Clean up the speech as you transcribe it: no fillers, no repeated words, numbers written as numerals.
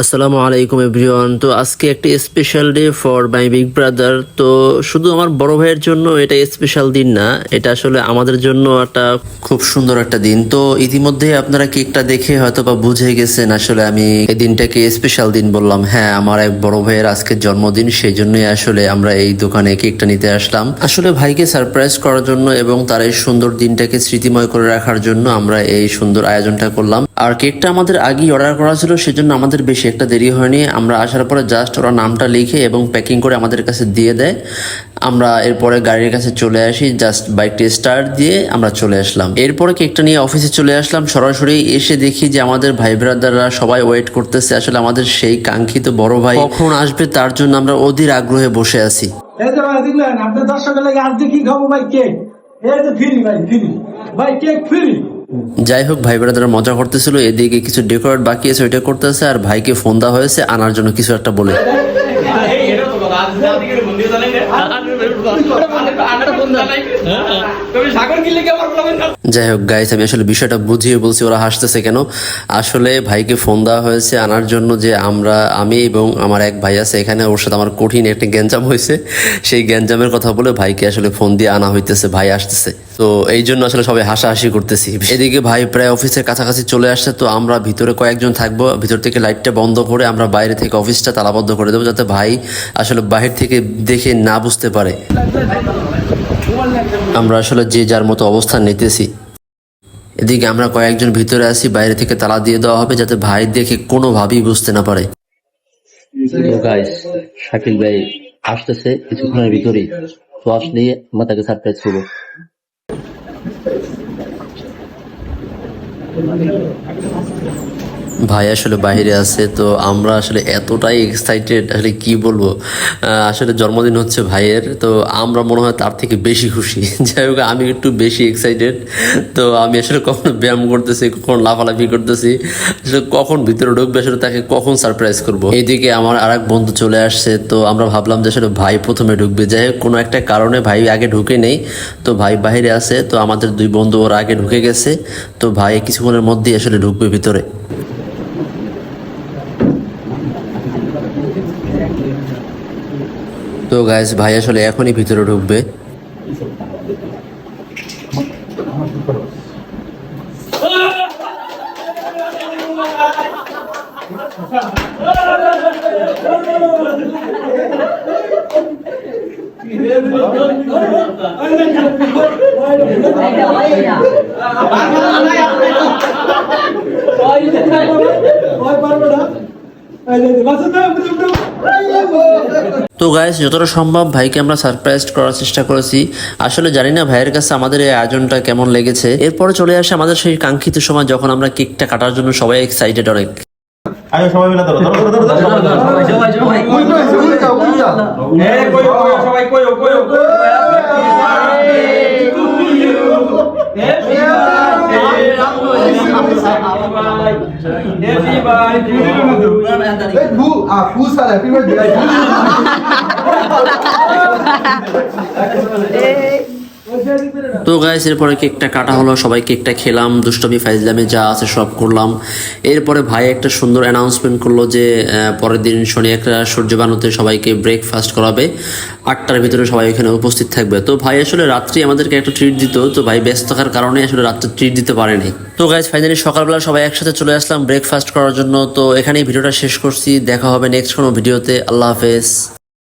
আসসালামু আলাইকুম এভরিওয়ান। তো আজকে একটা special day for my big brother. তো শুধু আমার বড় ভাইয়ের জন্য এটা স্পেশাল দিন না, এটা আসলে আমাদের জন্য একটা খুব সুন্দর একটা দিন। তো ইতিমধ্যে আপনারা কেকটা দেখে হয়তো বা বুঝে গেছেন আসলে আমি এই দিনটাকে স্পেশাল দিন বললাম। হ্যাঁ, আমার এক বড় ভাইয়ের আজকের জন্মদিন, সেই জন্যই আসলে আমরা এই দোকানে কেকটা নিতে আসলাম। আসলে ভাইকে সারপ্রাইজ করার জন্য এবং তার এই সুন্দর দিনটাকে স্মৃতিময় করে রাখার জন্য আমরা এই সুন্দর আয়োজনটা করলাম। আর কেকটা আমাদের আগেই অর্ডার করা ছিল, সেজন্য আমাদের বেশি একটা দেরি হয়নি। আমরা আসার পরে জাস্ট ওরা নামটা লিখে এবং প্যাকিং করে আমাদের কাছে দিয়ে দেয়। আমরা এরপরে গাড়ির কাছে চলে আসি, জাস্ট বাইকটি স্টার্ট দিয়ে আমরা চলে আসলাম। এরপরে কেকটা নিয়ে অফিসে চলে আসলাম। সরাসরি এসে দেখি যে আমাদের ভাই ব্রাদাররা সবাই ওয়েট করতেছে। আসলে আমাদের সেই কাঙ্ক্ষিত বড় ভাই কখন আসবে তার জন্য আমরা অধীর আগ্রহে বসে আছি। এই যে ভাই দেখলেন আপনার দর্শকের লাগে আজকে কি খাবো ভাই? কেক। এই যে ফ্রি ভাই, ফ্রি ভাই, কেক ফ্রি। যাই হোক, ভাই ব্রাদাররা মজা করতেছিল, এদিকে কিছু ডেকোরেট বাকি আছে ওইটা করতেছে, আর ভাইকে ফোন দেওয়া হয়েছে আনার জন্য কিছু একটা বলে। যাই হোক গাইস, আমি আসলে বিষয়টা বুঝিয়ে বলছি, ওরা হাসতেছে কেন। আসলে ভাইকে ফোন দেওয়া হয়েছে আনার জন্য, যে আমি এবং আমার এক ভাই আছে এখানে, ওর সাথে আমার কঠিন একটা গ্যাঞ্জাম হয়েছে। সেই গ্যাঞ্জামের কথা বলে ভাইকে আসলে ফোন দিয়ে আনা হইতেছে, ভাই আসতেছে। তো এই জন্য আসলে সবাই হাসাহাসি করতেছি। এদিকে ভাই প্রায় অফিসের কাছাকাছি চলে আসছে। তো আমরা ভিতরে কয়েকজন থাকবো, ভিতর থেকে লাইটটা বন্ধ করে আমরা বাইরে থেকে অফিসটা তালাবদ্ধ করে দেবো, যাতে ভাই আসলে বাহির থেকে দেখে না বুঝতে পারে। আমরা আসলে যে যার মতো অবস্থান নিতেছি। এদিকে আমরা কয়েকজন ভিতরে আছি, বাইরে থেকে তালা দিয়ে দেওয়া হবে যাতে ভাই দেখে কোনোভাবেই বুঝতে না পারে। শাকিল ভাই আসতেছে কিছুক্ষণের ভিতরেই, তো আসলেই আমরা তাকে সারপ্রাইজ করবো। ভাই আসলে বাইরে আছে, তো আমরা আসলে এতটাই এক্সাইটেড, আসলে কি বলবো। আসলে জন্মদিন হচ্ছে ভাইয়ের, তো আমরা মনে হয় তার থেকে বেশি খুশি। যাই হোক, আমি একটু বেশি এক্সাইটেড। তো আমি আসলে কখন ব্যায়াম করতেছি, কখন লাফালাফি করতেছি, আসলে কখন ভিতরে ঢুকবে, আসলে তাকে কখন সারপ্রাইজ করবো। এইদিকে আমার আর এক বন্ধু চলে আসছে, তো আমরা ভাবলাম যে আসলে ভাই প্রথমে ঢুকবে। যাই হোক, কোনো একটা কারণে ভাই আগে ঢুকে নেই, তো ভাই বাইরে আছে। তো আমাদের দুই বন্ধু ওরা আগে ঢুকে গেছে, তো ভাই কিছুক্ষণের মধ্যেই আসলে ঢুকবে ভিতরে। তো গাইস, ভাই আসলে এখনই ভিতরে ঢুকবে। তো গাইস, যতটা সম্ভব ভাইকে আমরা সারপ্রাইজ করার চেষ্টা করেছি। আসলে জানি না ভাইয়ের কাছে আমাদের এই আয়োজনটা কেমন লেগেছে। এরপরে চলে আসে আমাদের সেই কাঙ্ক্ষিত সময়, যখন আমরা কেকটা কাটার জন্য সবাই এক্সাইটেড অনেক। আয়ো সবাই মিলে ধরো ধরো ধরো ধরো সবাই কই তো গাইস, এরপরে কেকটা কাটা হলো, সবাই কেকটা খেলাম, দুষ্টমি ফাইজলামে যা আছে সব করলাম। এরপরে ভাই একটা সুন্দর অ্যানাউন্সমেন্ট করলো যে পরের দিন শনি একটা সূর্য বানুতে সবাইকে ব্রেকফাস্ট করাবে, 8টার ভিতরে সবাই এখানে উপস্থিত থাকবে। তো ভাই আসলে রাত্রি আমাদেরকে একটা ট্রিট দিত, তো ভাই ব্যস্ত থাকার কারণে আসলে রাত্রে ট্রিট দিতে পারেনি। তো গাইস, ফাইনালি সকালবেলা সবাই একসাথে চলে আসলাম ব্রেকফাস্ট করার জন্য। তো এখানেই ভিডিওটা শেষ করছি, দেখা হবে নেক্সট কোনো ভিডিওতে। আল্লাহ হাফেজ।